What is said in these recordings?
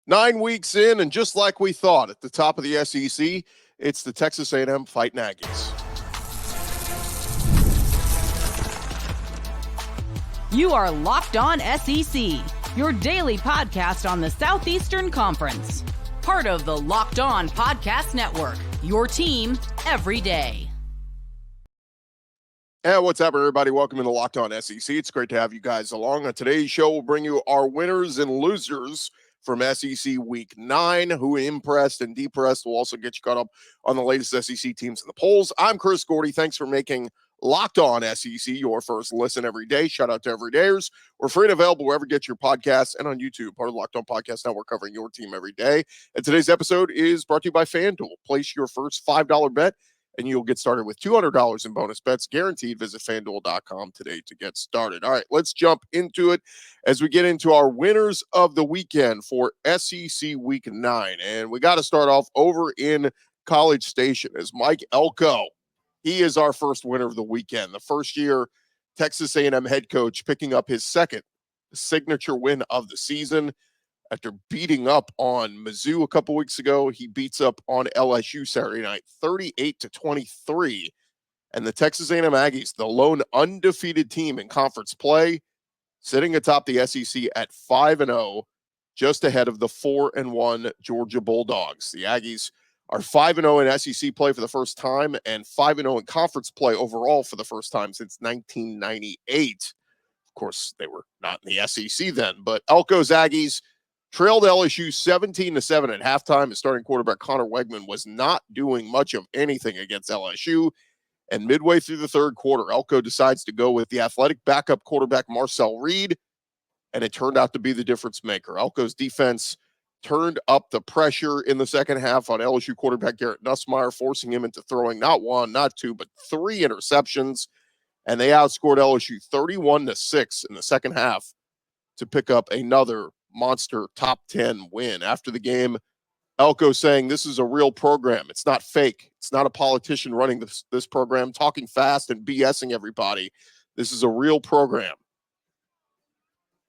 9 weeks in, and just like we thought, at the top of the SEC, it's the Texas A&M Fighting Aggies. You are Locked On SEC, your daily podcast on the Southeastern Conference. Part of the Locked On Podcast Network, your team every day. Hey, what's up, everybody? Welcome to Locked On SEC. It's great to have you guys along. On today's show, we'll bring you our winners and losers from SEC Week 9, who impressed and depressed. We'll also get you caught up on the latest SEC teams in the polls. I'm Chris Gordy. Thanks for making Locked On SEC your first listen every day. Shout out to everydayers. We're free and available wherever you get your podcasts and on YouTube, part of the Locked On Podcast Network, covering your team every day. And today's episode is brought to you by FanDuel. Place your first $5 bet, and you'll get started with $200 in bonus bets guaranteed. Visit FanDuel.com today to get started. All right, let's jump into it as we get into our winners of the weekend for SEC Week 9. And we got to start off over in College Station as Mike Elko. He is our first winner of the weekend. The first-year Texas A&M head coach picking up his second signature win of the season. After beating up on Mizzou a couple weeks ago, he beats up on LSU Saturday night, 38-23. And the Texas A&M Aggies, the lone undefeated team in conference play, sitting atop the SEC at 5-0, just ahead of the 4-1 Georgia Bulldogs. The Aggies are 5-0 in SEC play for the first time and 5-0 in conference play overall for the first time since 1998. Of course, they were not in the SEC then, but Elko's Aggies trailed LSU 17-7 at halftime. His starting quarterback Connor Wegman was not doing much of anything against LSU. And midway through the third quarter, Elko decides to go with the athletic backup quarterback Marcel Reed, and it turned out to be the difference maker. Elko's defense turned up the pressure in the second half on LSU quarterback Garrett Nussmeier, forcing him into throwing not one, not two, but 3 interceptions. And they outscored LSU 31-6 in the second half to pick up another monster top 10 win. After the game, Elko saying this is a real program. It's not fake. It's not a politician running this program, talking fast and BSing everybody. This is a real program.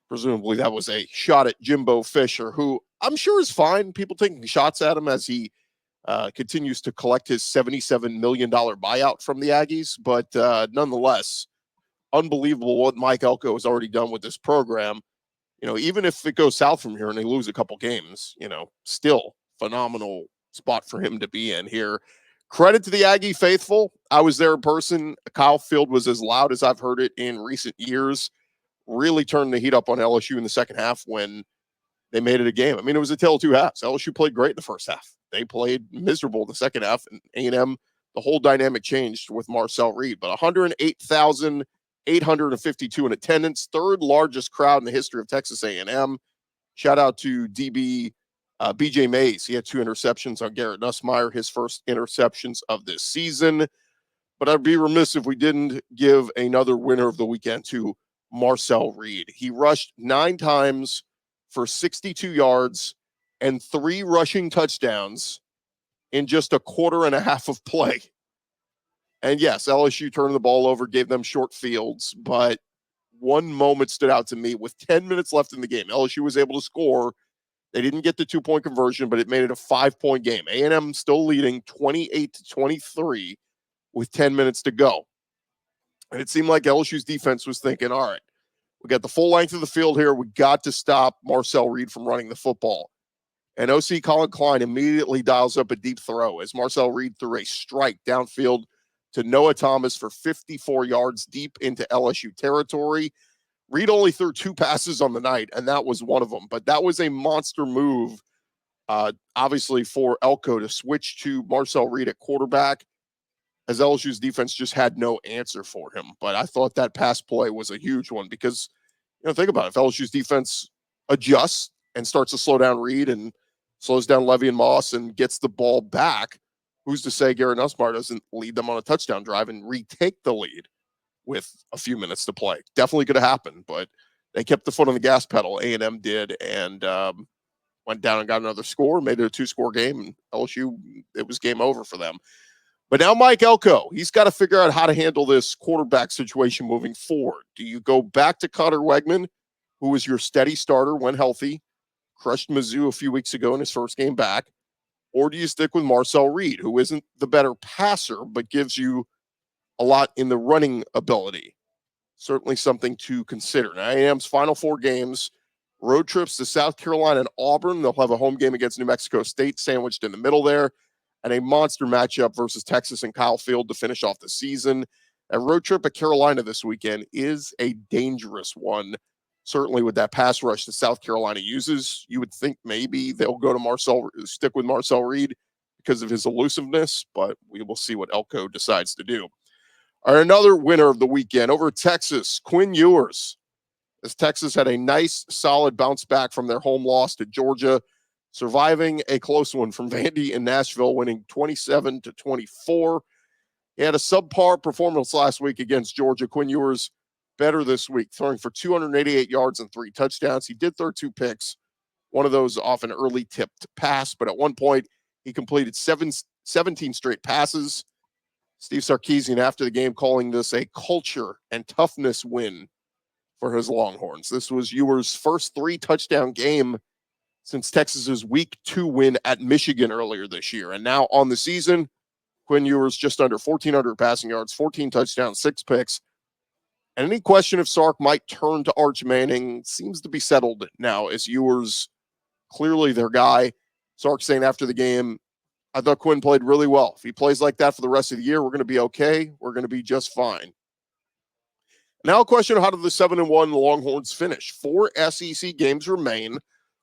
Presumably that was a shot at Jimbo Fisher, who I'm sure is fine. People taking shots at him as he continues to collect his $77 million buyout from the Aggies. But nonetheless, unbelievable what Mike Elko has already done with this program. You know, even if it goes south from here and they lose a couple games, you know, still phenomenal spot for him to be in here. Credit to the Aggie faithful. I was there in person. Kyle Field was as loud as I've heard it in recent years. Really turned the heat up on LSU in the second half when they made it a game. I mean, it was a tale of two halves. LSU played great in the first half. They played miserable in the second half, and A&M, the whole dynamic changed with Marcel Reed. But 108,852 in attendance, third largest crowd in the history of Texas A&M. Shout out to DB BJ Mays. He had 2 interceptions on Garrett Nussmeier, his first interceptions of this season. But I'd be remiss if we didn't give another winner of the weekend to Marcel Reed. He rushed 9 times for 62 yards and 3 rushing touchdowns in just a quarter and a half of play. And yes, LSU turned the ball over, gave them short fields, but one moment stood out to me. With 10 minutes left in the game, LSU was able to score. They didn't get the 2-point conversion, but it made it a 5-point game. A&M still leading 28-23 with 10 minutes to go. And it seemed like LSU's defense was thinking, all right, we got the full length of the field here. We got to stop Marcel Reed from running the football. And OC Colin Klein immediately dials up a deep throw as Marcel Reed threw a strike downfield to Noah Thomas for 54 yards deep into LSU territory. Reed only threw 2 passes on the night, and that was one of them. But that was a monster move, obviously, for Elko to switch to Marcel Reed at quarterback, as LSU's defense just had no answer for him. But I thought that pass play was a huge one because, you know, think about it. If LSU's defense adjusts and starts to slow down Reed and slows down Levy and Moss and gets the ball back, who's to say Garrett Nussmeier doesn't lead them on a touchdown drive and retake the lead with a few minutes to play? Definitely could have happened, but they kept the foot on the gas pedal. A&M did, and went down and got another score, made it a 2-score game, and LSU, it was game over for them. But now Mike Elko, he's got to figure out how to handle this quarterback situation moving forward. Do you go back to Connor Wegman, who was your steady starter when healthy, crushed Mizzou a few weeks ago in his first game back? Or do you stick with Marcel Reed, who isn't the better passer, but gives you a lot in the running ability? Certainly something to consider. Now, A&M's final 4 games, road trips to South Carolina and Auburn. They'll have a home game against New Mexico State sandwiched in the middle there, and a monster matchup versus Texas and Kyle Field to finish off the season. A road trip at Carolina this weekend is a dangerous one. Certainly with that pass rush that South Carolina uses, you would think maybe they'll go to stick with Marcel Reed because of his elusiveness, but we will see what Elko decides to do. All right, another winner of the weekend over Texas, Quinn Ewers. As Texas had a nice, solid bounce back from their home loss to Georgia, surviving a close one from Vandy in Nashville, winning 27-24. He had a subpar performance last week against Georgia. Quinn Ewers better this week, throwing for 288 yards and 3 touchdowns. He did throw 2 picks, one of those off an early tipped pass, but at one point he completed 17 straight passes. Steve Sarkisian after the game calling this a culture and toughness win for his Longhorns. This was Ewers' first 3-touchdown game since Texas's week 2 win at Michigan earlier this year. And now on the season, Quinn Ewers just under 1,400 passing yards, 14 touchdowns, 6 picks. And any question if Sark might turn to Arch Manning seems to be settled now, as Ewers clearly their guy. Sark saying after the game, I thought Quinn played really well. If he plays like that for the rest of the year, we're going to be okay. We're going to be just fine. Now a question of how did the 7-1 Longhorns finish? 4 SEC games remain.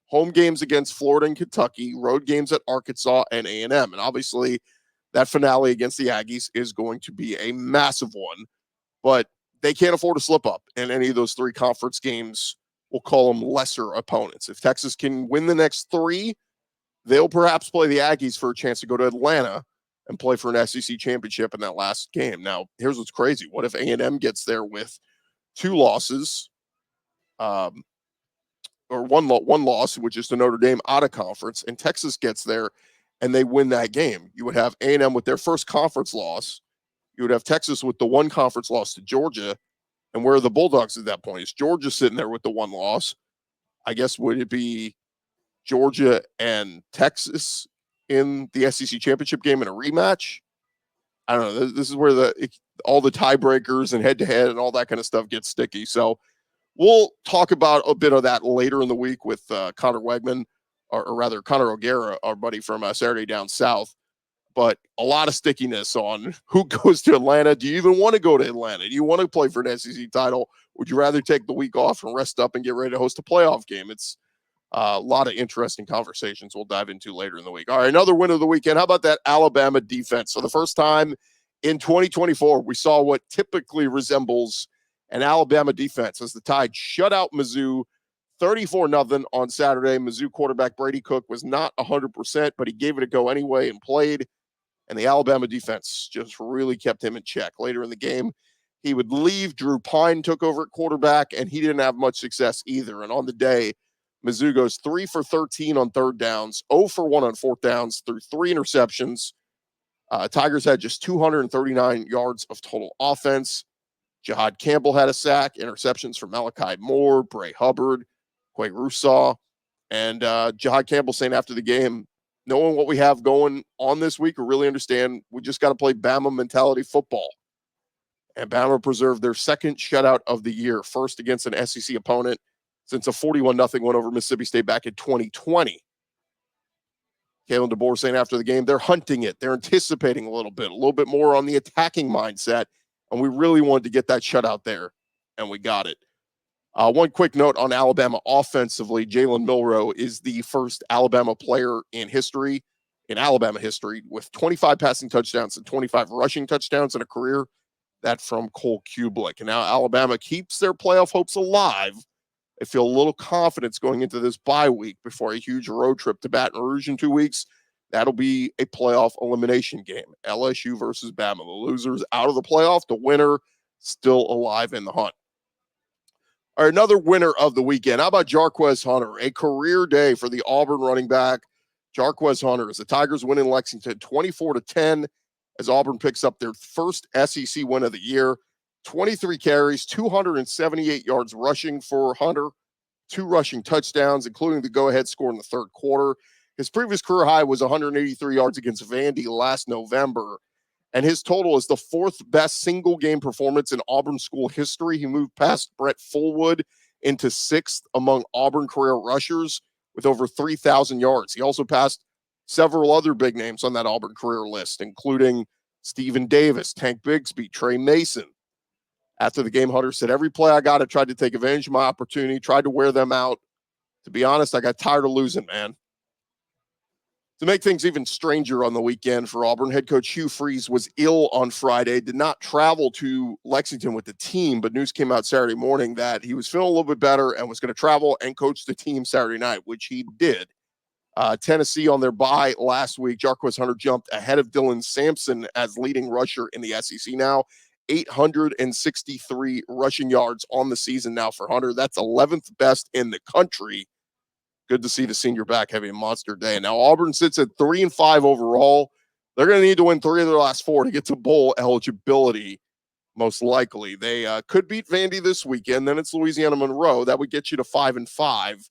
Home games against Florida and Kentucky, road games at Arkansas and A&M. And obviously that finale against the Aggies is going to be a massive one. But they can't afford to slip up in any of those 3 conference games. We'll call them lesser opponents. If Texas can win the next 3, they'll perhaps play the Aggies for a chance to go to Atlanta and play for an SEC championship in that last game. Now, here's what's crazy. What if A&M gets there with 2 losses, or one loss, which is to Notre Dame out of conference, and Texas gets there and they win that game? You would have A&M with their first conference loss. You would have Texas with the 1 conference loss to Georgia. And where are the Bulldogs at that point? Is Georgia sitting there with the 1 loss? I guess would it be Georgia and Texas in the SEC championship game in a rematch? I don't know. This is where all the tiebreakers and head-to-head and all that kind of stuff gets sticky. So we'll talk about a bit of that later in the week with Connor Wegman, or rather Connor O'Gara, our buddy from Saturday Down South. But a lot of stickiness on who goes to Atlanta. Do you even want to go to Atlanta? Do you want to play for an SEC title? Would you rather take the week off and rest up and get ready to host a playoff game? It's a lot of interesting conversations we'll dive into later in the week. All right, another win of the weekend. How about that Alabama defense? So the first time in 2024, we saw what typically resembles an Alabama defense as the Tide shut out Mizzou 34-0 on Saturday. Mizzou quarterback Brady Cook was not 100%, but he gave it a go anyway and played. And the Alabama defense just really kept him in check. Later in the game, he would leave. Drew Pine took over at quarterback, and he didn't have much success either. And on the day, Mizzou goes 3 for 13 on 3rd downs, 0 for 1 on 4th downs, through 3 interceptions. Tigers had just 239 yards of total offense. Jihad Campbell had a sack, interceptions from Malachi Moore, Bray Hubbard, Quay Rousseau. And Jihad Campbell saying after the game, knowing what we have going on this week, we really understand we just got to play Bama mentality football. And Bama preserved their 2nd shutout of the year, first against an SEC opponent since a 41-0 win over Mississippi State back in 2020. Kalen DeBoer saying after the game, they're hunting it. They're anticipating a little bit more on the attacking mindset. And we really wanted to get that shutout there, and we got it. One quick note on Alabama offensively. Jalen Milroe is the first Alabama player in Alabama history, with 25 passing touchdowns and 25 rushing touchdowns in a career. That from Cole Kublik. And now Alabama keeps their playoff hopes alive. They feel a little confidence going into this bye week before a huge road trip to Baton Rouge in 2 weeks. That'll be a playoff elimination game. LSU versus Bama. The losers out of the playoff, the winner still alive in the hunt. All right, another winner of the weekend. How about Jarquez Hunter? A career day for the Auburn running back, Jarquez Hunter, as the Tigers win in Lexington 24-10, as Auburn picks up their first SEC win of the year. 23 carries, 278 yards rushing for Hunter, 2 rushing touchdowns, including the go-ahead score in the third quarter. His previous career high was 183 yards against Vandy last November, and his total is the 4th best single-game performance in Auburn school history. He moved past Brett Fullwood into 6th among Auburn career rushers with over 3,000 yards. He also passed several other big names on that Auburn career list, including Stephen Davis, Tank Bigsby, Trey Mason. After the game, Hunter said, every play I got, I tried to take advantage of my opportunity, tried to wear them out. To be honest, I got tired of losing, man. To make things even stranger on the weekend for Auburn, head coach Hugh Freeze was ill on Friday, did not travel to Lexington with the team, but news came out Saturday morning that he was feeling a little bit better and was going to travel and coach the team Saturday night, which he did. Tennessee on their bye last week, Jarquez Hunter jumped ahead of Dylan Sampson as leading rusher in the SEC now. 863 rushing yards on the season now for Hunter. That's 11th best in the country. Good to see the senior back having a monster day. Now Auburn sits at 3-5 overall. They're going to need to win 3 of their last 4 to get to bowl eligibility, most likely. They could beat Vandy this weekend. Then it's Louisiana Monroe. That would get you to 5-5.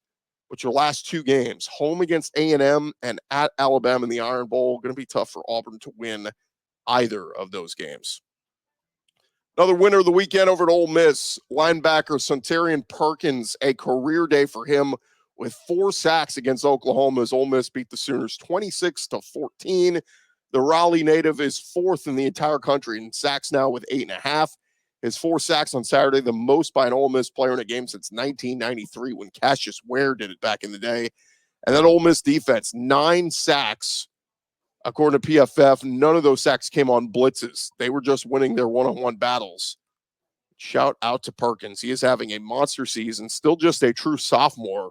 But your last 2 games, home against A&M and at Alabama in the Iron Bowl, going to be tough for Auburn to win either of those games. Another winner of the weekend over at Ole Miss, linebacker Sunterian Perkins, a career day for him with 4 sacks against Oklahoma as Ole Miss beat the Sooners 26-14. The Raleigh native is 4th in the entire country in sacks now with 8.5. His 4 sacks on Saturday, the most by an Ole Miss player in a game since 1993 when Cassius Ware did it back in the day. And that Ole Miss defense, 9 sacks. According to PFF, none of those sacks came on blitzes. They were just winning their one-on-one battles. Shout out to Perkins. He is having a monster season, still just a true sophomore.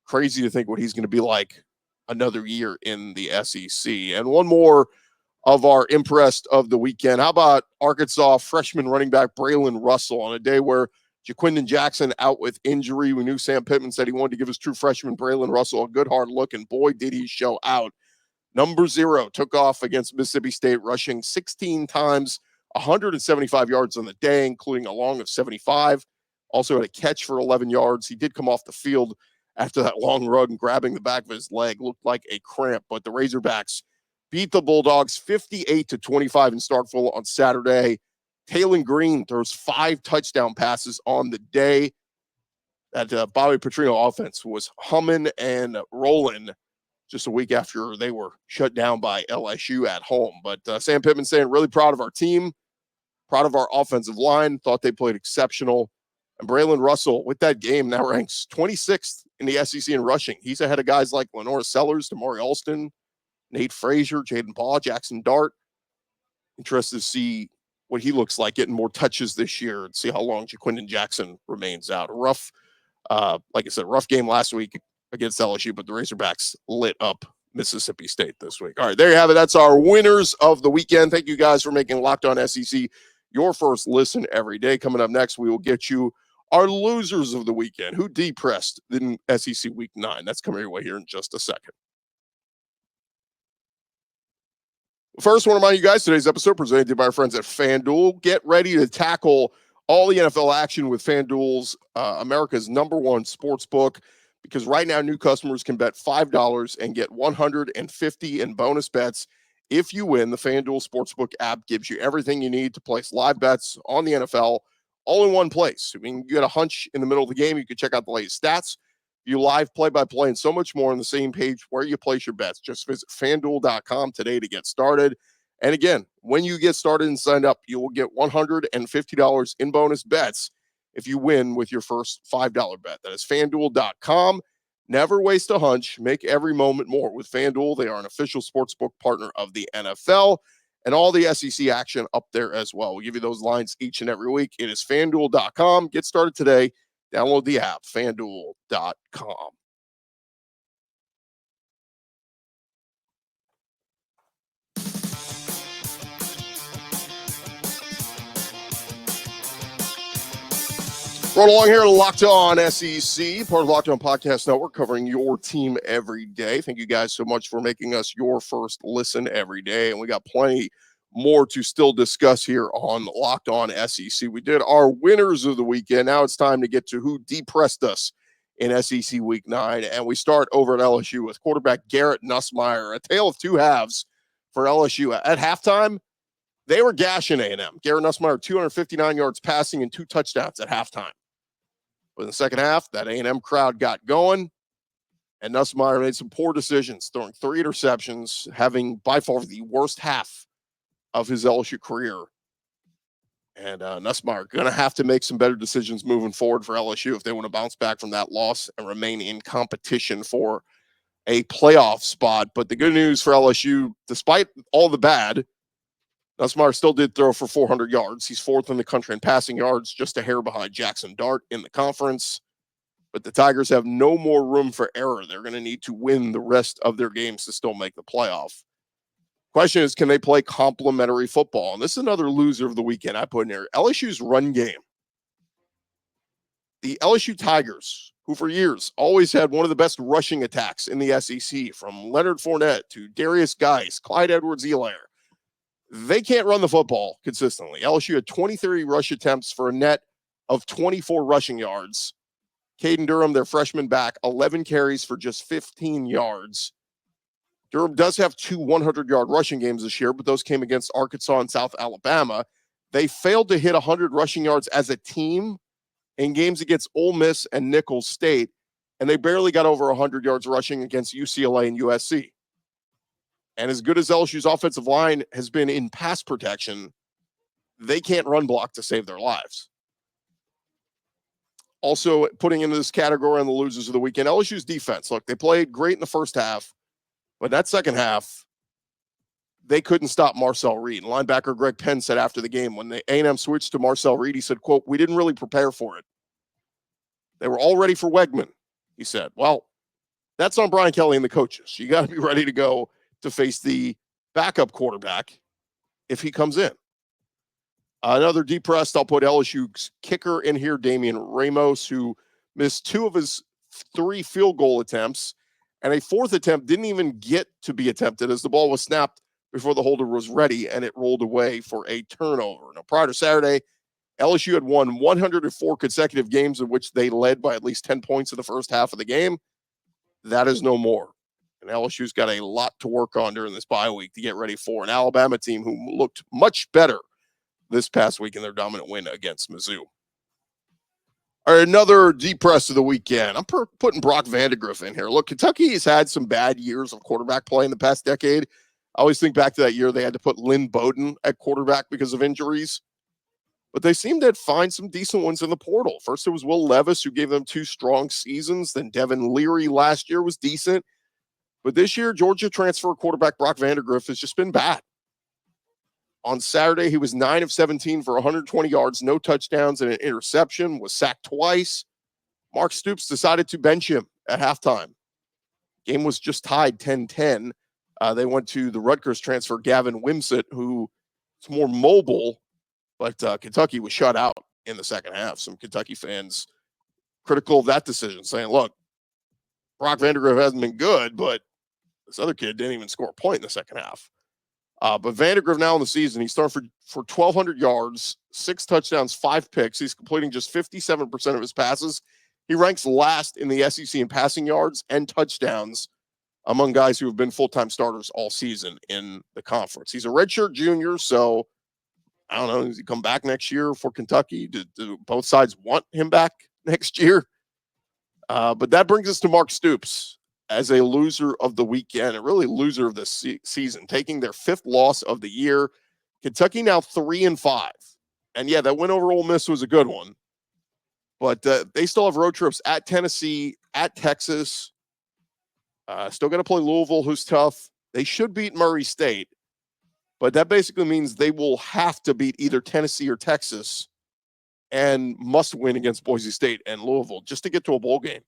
Crazy to think what he's going to be like another year in the SEC. And one more of our impressed of the weekend. How about Arkansas freshman running back Braylon Russell on a day where Jaquindon Jackson out with injury? We knew Sam Pittman said he wanted to give his true freshman Braylon Russell a good hard look, and boy, did he show out. Number 0 took off against Mississippi State, rushing 16 times, 175 yards on the day, including a long of 75. Also had a catch for 11 yards. He did come off the field after that long run, grabbing the back of his leg. Looked like a cramp, but the Razorbacks beat the Bulldogs 58-25 in Starkville on Saturday. Taylon Green throws 5 touchdown passes on the day. That Bobby Petrino offense was humming and rolling just a week after they were shut down by LSU at home. But Sam Pittman saying, really proud of our team, proud of our offensive line, thought they played exceptional. And Braylon Russell, with that game, now ranks 26th in the SEC in rushing. He's ahead of guys like Lenora Sellers, Damari Alston, Nate Frazier, Jaden Paul, Jackson Dart. Interested to see what he looks like getting more touches this year and see how long Jaquindon Jackson remains out. Rough, like I said, rough game last week against LSU, but the Razorbacks lit up Mississippi State this week. All right, there you have it. That's our winners of the weekend. Thank you guys for making Locked On SEC your first listen every day. Coming up next, we will get you our losers of the weekend. Who depressed in SEC Week 9? That's coming your way here in just a second. First, I want to remind you guys, today's episode presented by our friends at FanDuel. Get ready to tackle all the NFL action with FanDuel's America's #1 sports book. Because right now, new customers can bet $5 and get $150 in bonus bets if you win. The FanDuel Sportsbook app gives you everything you need to place live bets on the NFL all in one place. I mean, you get a hunch in the middle of the game. You can check out the latest stats, view live play-by-play, and so much more on the same page where you place your bets. Just visit FanDuel.com today to get started. And again, when you get started and signed up, you will get $150 in bonus bets if you win with your first $5 bet. That is FanDuel.com. Never waste a hunch. Make every moment more with FanDuel. They are an official sportsbook partner of the NFL, and all the SEC action up there as well. We'll give you those lines each and every week. It is FanDuel.com. Get started today. Download the app, FanDuel.com. Rolling along here to Locked On SEC, part of Locked On Podcast Network, covering your team every day. Thank you guys so much for making us your first listen every day. And we got plenty more to still discuss here on Locked On SEC. We did our winners of the weekend. Now it's time to get to who depressed us in SEC Week 9. And we start over at LSU with quarterback Garrett Nussmeier. A tale of two halves for LSU. At halftime, they were gashing A&M. Garrett Nussmeier, 259 yards passing and 2 touchdowns at halftime. But in the second half, that A&M crowd got going, and Nussmeier made some poor decisions, throwing 3 interceptions, having by far the worst half of his LSU career. And Nussmeier going to have to make some better decisions moving forward for LSU if they want to bounce back from that loss and remain in competition for a playoff spot. But the good news for LSU, despite all the bad, Nussmeier still did throw for 400 yards. He's 4th in the country in passing yards, just a hair behind Jackson Dart in the conference. But the Tigers have no more room for error. They're going to need to win the rest of their games to still make the playoff. Question is, can they play complementary football? And this is another loser of the weekend I put in here. LSU's run game. The LSU Tigers, who for years always had one of the best rushing attacks in the SEC, from Leonard Fournette to Darius Geis, Clyde Edwards-Helaire, they can't run the football consistently. LSU had 23 rush attempts for a net of 24 rushing yards. Caden Durham, their freshman back, 11 carries for just 15 yards. Durham does have 2 100-yard rushing games this year, but those came against Arkansas and South Alabama. They failed to hit 100 rushing yards as a team in games against Ole Miss and Nicholls State, and they barely got over 100 yards rushing against UCLA and USC. And as good as LSU's offensive line has been in pass protection, they can't run block to save their lives. Also, putting into this category on the losers of the weekend, LSU's defense. Look, they played great in the first half, but that second half, they couldn't stop Marcel Reed. And linebacker Greg Penn said after the game, when the A&M switched to Marcel Reed, he said, quote, "We didn't really prepare for it. They were all ready for Wegman," he said. Well, that's on Brian Kelly and the coaches. You got to be ready to go to face the backup quarterback if he comes in. Another depressed, I'll put LSU's kicker in here, Damian Ramos, who missed 2 of his 3 field goal attempts, and a 4th attempt didn't even get to be attempted as the ball was snapped before the holder was ready, and it rolled away for a turnover. Now, prior to Saturday, LSU had won 104 consecutive games in which they led by at least 10 points in the first half of the game. That is no more. And LSU's got a lot to work on during this bye week to get ready for an Alabama team who looked much better this past week in their dominant win against Mizzou. All right, another depressed of the weekend. I'm putting Brock Vandegrift in here. Look, Kentucky has had some bad years of quarterback play in the past decade. I always think back to that year they had to put Lynn Bowden at quarterback because of injuries. But they seemed to find some decent ones in the portal. First, it was Will Levis, who gave them 2 strong seasons. Then Devin Leary last year was decent. But this year, Georgia transfer quarterback Brock Vandegrift has just been bad. On Saturday, he was 9 of 17 for 120 yards, no touchdowns, and an interception, was sacked twice. Mark Stoops decided to bench him at halftime. Game was just tied 10-10. They went to the Rutgers transfer, Gavin Wimsatt, who is more mobile, but Kentucky was shut out in the second half. Some Kentucky fans critical of that decision, saying, look, Brock Vandegrift hasn't been good, but this other kid didn't even score a point in the second half. But Vandegrift now in the season, he's throwing for 1,200 yards, 6 touchdowns, 5 picks. He's completing just 57% of his passes. He ranks last in the SEC in passing yards and touchdowns among guys who have been full-time starters all season in the conference. He's a redshirt junior, so I don't know, does he come back next year for Kentucky? Do both sides want him back next year? But that brings us to Mark Stoops as a loser of the weekend, and really loser of the season, taking their 5th loss of the year. Kentucky now 3-5. And yeah, that win over Ole Miss was a good one. But they still have road trips at Tennessee, at Texas. Still going to play Louisville, who's tough. They should beat Murray State. But that basically means they will have to beat either Tennessee or Texas and must win against Boise State and Louisville just to get to a bowl game.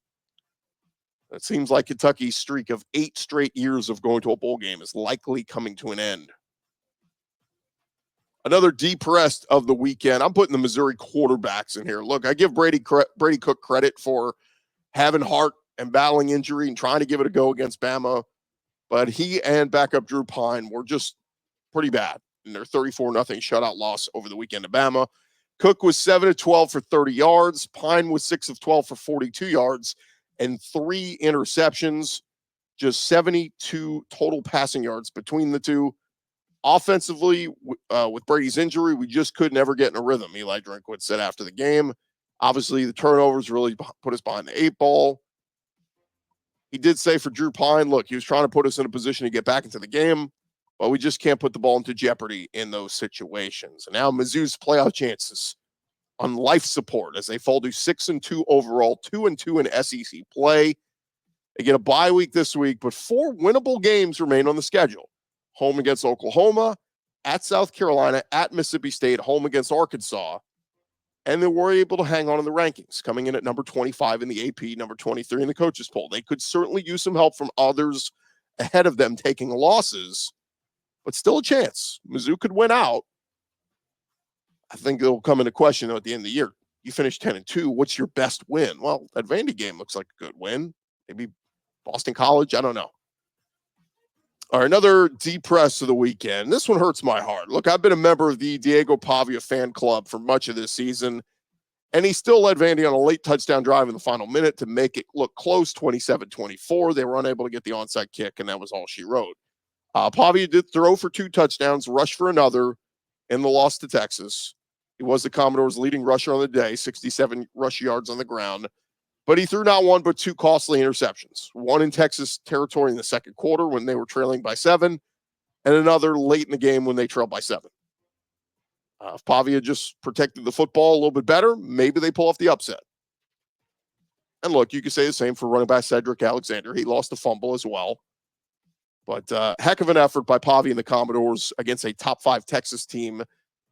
It seems like Kentucky's streak of 8 straight years of going to a bowl game is likely coming to an end. Another depressed of the weekend. I'm putting the Missouri quarterbacks in here. Look, I give Brady Cook credit for having heart and battling injury and trying to give it a go against Bama. But he and backup Drew Pine were just pretty bad in their 34-0 shutout loss over the weekend to Bama. Cook was 7 of 12 for 30 yards. Pine was 6 of 12 for 42 yards. and 3 interceptions, just 72 total passing yards between the two. Offensively, with Brady's injury, we just could never get in a rhythm, Eli Drinkwitz said after the game. Obviously, the turnovers really put us behind the 8 ball. He did say for Drew Pine, look, he was trying to put us in a position to get back into the game, but we just can't put the ball into jeopardy in those situations. And now Mizzou's playoff chances on life support as they fall to 6-2 overall, 2-2 in SEC play. They get a bye week this week, but 4 winnable games remain on the schedule. Home against Oklahoma, at South Carolina, at Mississippi State, home against Arkansas. And they were able to hang on in the rankings, coming in at number 25 in the AP, number 23 in the coaches poll. They could certainly use some help from others ahead of them taking losses, but still a chance. Mizzou could win out. I think it'll come into question, though, at the end of the year. You finish 10-2. What's your best win? Well, that Vandy game looks like a good win. Maybe Boston College. I don't know. All right, another depress of the weekend. This one hurts my heart. Look, I've been a member of the Diego Pavia fan club for much of this season, and he still led Vandy on a late touchdown drive in the final minute to make it look close, 27-24. They were unable to get the onside kick, and that was all she wrote. Pavia did throw for 2 touchdowns, rush for another in the loss to Texas. He was the Commodores' leading rusher on the day, 67 rush yards on the ground. But he threw not 1 but 2 costly interceptions. 1 in Texas territory in the second quarter when they were trailing by 7, and another late in the game when they trailed by 7. If Pavia just protected the football a little bit better, maybe they pull off the upset. And look, you could say the same for running back Cedric Alexander. He lost a fumble as well. But heck of an effort by Pavia and the Commodores against a top 5 Texas team.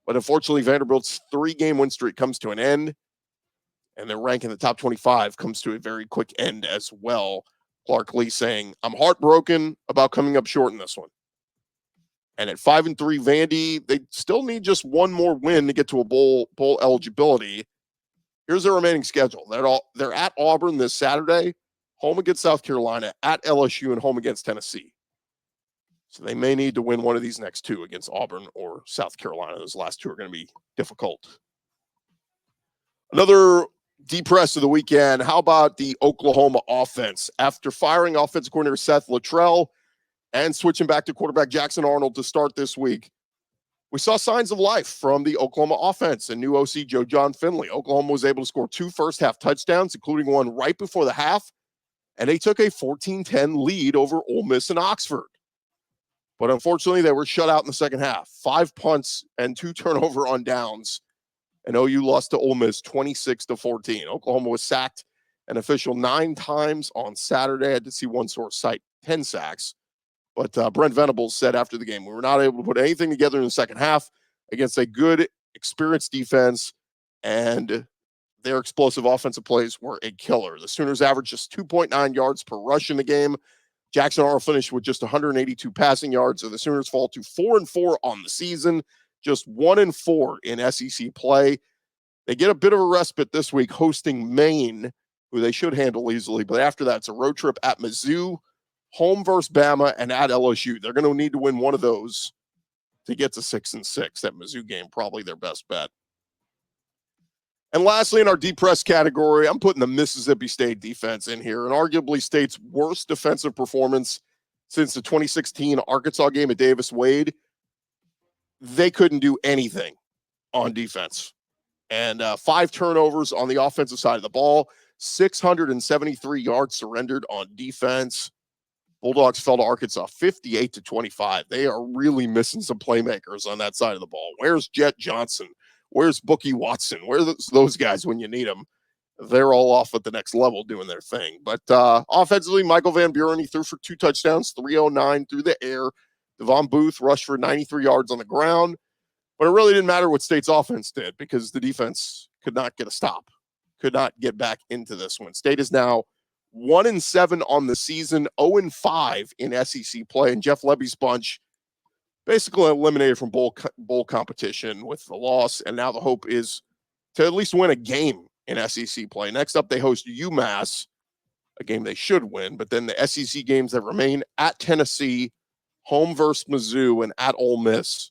But unfortunately, Vanderbilt's 3-game win streak comes to an end, and their rank in the top 25 comes to a very quick end as well. Clark Lee saying, I'm heartbroken about coming up short in this one. And at 5-3 Vandy, they still need just 1 more win to get to a bowl eligibility. Here's their remaining schedule. They're at Auburn this Saturday, home against South Carolina, at LSU, and home against Tennessee. So they may need to win one of these next 2 against Auburn or South Carolina. Those last 2 are going to be difficult. Another depress of the weekend. How about the Oklahoma offense? After firing offensive coordinator Seth Luttrell and switching back to quarterback Jackson Arnold to start this week, we saw signs of life from the Oklahoma offense and new OC Joe John Finley. Oklahoma was able to score 2 first-half touchdowns, including one right before the half, and they took a 14-10 lead over Ole Miss and Oxford. But unfortunately, they were shut out in the second half. 5 punts and 2 turnover on downs. And OU lost to Ole Miss 26-14. Oklahoma was sacked an official 9 times on Saturday. I did see one source cite 10 sacks. But Brent Venables said after the game, we were not able to put anything together in the second half against a good, experienced defense, and their explosive offensive plays were a killer. The Sooners averaged just 2.9 yards per rush in the game. Jackson Arnold finished with just 182 passing yards, so the Sooners fall to 4-4 on the season, just 1-4 in SEC play. They get a bit of a respite this week hosting Maine, who they should handle easily, but after that, it's a road trip at Mizzou, home versus Bama, and at LSU. They're going to need to win one of those to get to 6-6. That Mizzou game, probably their best bet. And lastly, in our depressed category, I'm putting the Mississippi State defense in here, and arguably State's worst defensive performance since the 2016 Arkansas game at Davis Wade. They couldn't do anything on defense. And 5 turnovers on the offensive side of the ball, 673 yards surrendered on defense. Bulldogs fell to Arkansas 58-25. They are really missing some playmakers on that side of the ball. Where's Jet Johnson? Where's Bookie Watson? Where's those guys when you need them? They're all off at the next level doing their thing. But offensively, Michael Van Buren, he threw for 2 touchdowns, 309 through the air. Devon Booth rushed for 93 yards on the ground. But it really didn't matter what State's offense did because the defense could not get a stop, could not get back into this one. State is now 1-7 on the season, 0-5 in SEC play, and Jeff Lebby's bunch basically eliminated from bowl competition with the loss, and now the hope is to at least win a game in SEC play. Next up, they host UMass, a game they should win, but then the SEC games that remain at Tennessee, home versus Mizzou, and at Ole Miss.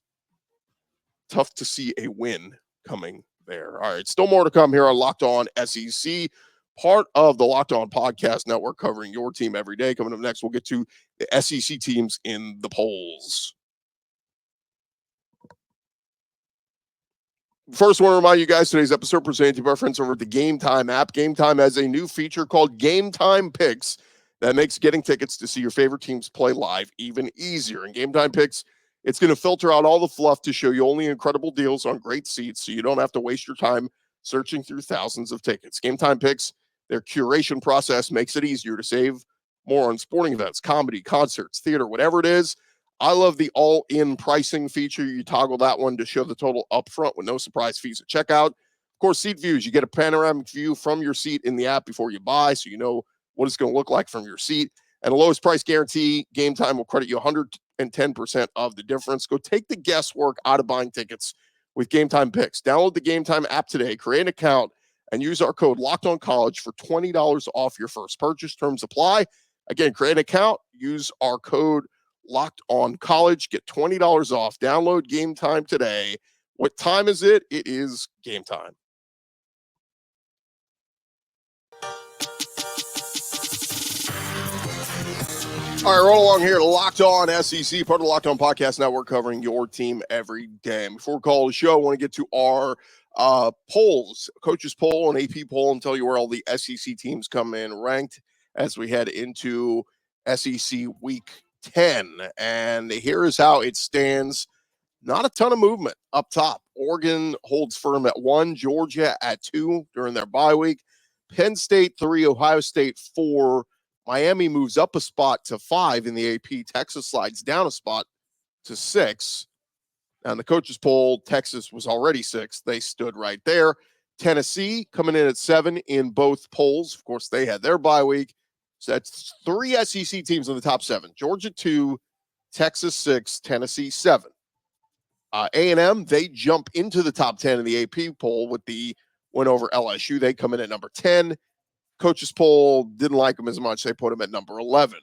Tough to see a win coming there. All right, still more to come here on Locked On SEC. part of the Locked On Podcast Network, covering your team every day. Coming up next, we'll get to the SEC teams in the polls. First, I want to remind you guys, today's episode presented to our friends over at the Game Time app. Game Time has a new feature called Game Time Picks that makes getting tickets to see your favorite teams play live even easier. And Game Time Picks, it's going to filter out all the fluff to show you only incredible deals on great seats, so you don't have to waste your time searching through thousands of tickets. Game Time Picks, their curation process makes it easier to save more on sporting events, comedy, concerts, theater, whatever it is. I love the all-in pricing feature. You toggle that one to show the total up front with no surprise fees at checkout. Of course, seat views. You get a panoramic view from your seat in the app before you buy, so you know what it's going to look like from your seat. And the lowest price guarantee, Game Time will credit you 110% of the difference. Go take the guesswork out of buying tickets with Game Time Picks. Download the Game Time app today, create an account, and use our code LOCKEDONCollege for $20 off your first purchase. Terms apply. Again, create an account, use our code Locked On College, get $20 off. Download Game Time today. What time is it? It is game time. All right, roll along here. Locked On SEC, part of the Locked On Podcast Network, covering your team every day. And before we call the show, I want to get to our polls, coaches poll and AP poll, and tell you where all the SEC teams come in ranked as we head into SEC Week 10. And here is how it stands. Not a ton of movement up top. Oregon holds firm at 1, Georgia at 2 during their bye week, Penn State 3, Ohio State 4, Miami moves up a spot to 5 in the AP, Texas slides down a spot to 6. Now in the coaches poll, Texas was already 6. They stood right there. Tennessee coming in at 7 in both polls. Of course, they had their bye week. So that's 3 SEC teams in the top 7. Georgia 2, Texas 6, Tennessee 7. A&M, they jump into the top 10 in the AP poll with the win over LSU. They come in at number 10. Coaches poll didn't like them as much. They put them at number 11.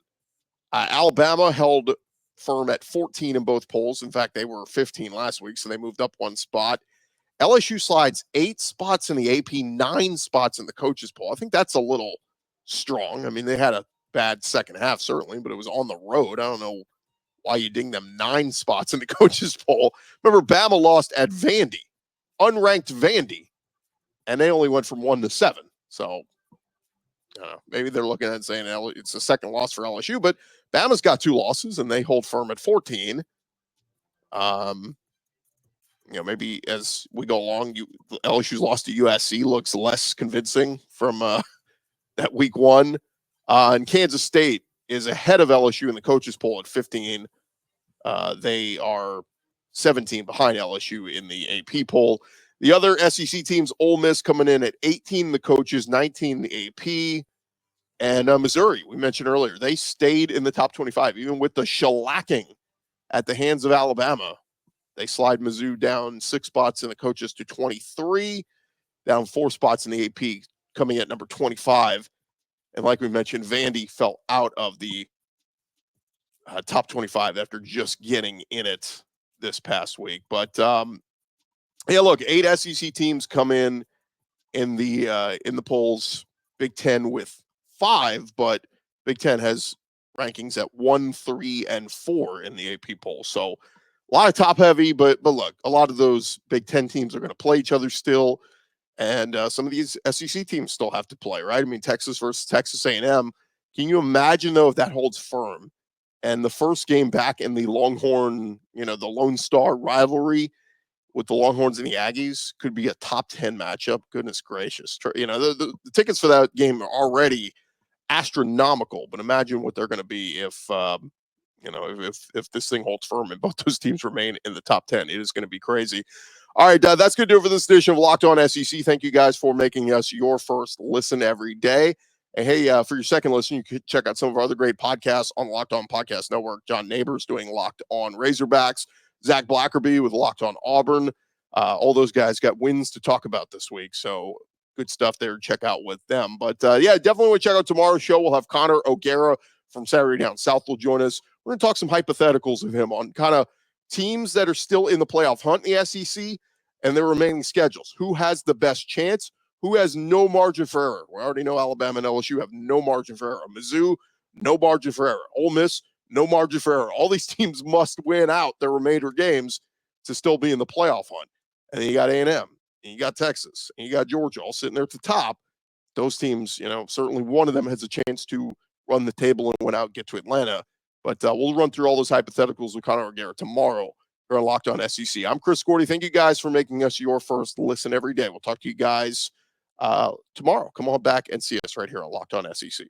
Alabama held firm at 14 in both polls. In fact, they were 15 last week, so they moved up 1 spot. LSU slides 8 spots in the AP, 9 spots in the coaches poll. I think that's a little strong. I mean, they had a bad second half, certainly, but it was on the road. I don't know why you ding them 9 spots in the coaches poll. Remember, Bama lost at Vandy, unranked Vandy, and they only went from 1 to 7. So maybe they're looking at it saying it's the second loss for LSU, but Bama's got 2 losses, and they hold firm at 14. Maybe as we go along, LSU's loss to USC looks less convincing from that week 1. And Kansas State is ahead of LSU in the coaches poll at 15. They are 17 behind LSU in the AP poll. The other SEC teams, Ole Miss coming in at 18, the coaches, 19, the AP. And Missouri, we mentioned earlier, they stayed in the top 25, even with the shellacking at the hands of Alabama. They slide Mizzou down 6 spots in the coaches to 23, down 4 spots in the AP, coming at number 25. And like we mentioned, Vandy fell out of the top 25 after just getting in it this past week. But look, 8 SEC teams come in the polls. Big Ten with 5, but Big Ten has rankings at 1, 3, and 4 in the AP poll. So a lot of top heavy, but look, a lot of those Big Ten teams are going to play each other still. And some of these SEC teams still have to play, right? I mean, Texas versus Texas A&M. Can you imagine, though, if that holds firm? And the first game back in the Longhorn, the Lone Star rivalry with the Longhorns and the Aggies could be a top 10 matchup. Goodness gracious. The tickets for that game are already astronomical, but imagine what they're going to be if this thing holds firm and both those teams remain in the top 10. It is going to be crazy. All right, that's going to do it for this edition of Locked On SEC. Thank you guys for making us your first listen every day. And hey, for your second listen, you could check out some of our other great podcasts on the Locked On Podcast Network. John Neighbors doing Locked On Razorbacks, Zach Blackerby with Locked On Auburn. All those guys got wins to talk about this week, so good stuff there to check out with them. But definitely want to check out tomorrow's show. We'll have Connor O'Gara from Saturday Down South will join us. We're going to talk some hypotheticals of him on kind of teams that are still in the playoff hunt in the SEC and their remaining schedules. Who has the best chance? who has no margin for error? We already know Alabama and LSU have no margin for error. Mizzou, no margin for error. Ole Miss, no margin for error. All these teams must win out their remainder games to still be in the playoff hunt. And then you got A&M, and you got Texas, and you got Georgia all sitting there at the top. Those teams, certainly one of them has a chance to run the table and win out, get to Atlanta. But we'll run through all those hypotheticals with Connor or Garrett tomorrow here on Locked On SEC. I'm Chris Gordy. Thank you guys for making us your first listen every day. We'll talk to you guys tomorrow. Come on back and see us right here on Locked On SEC.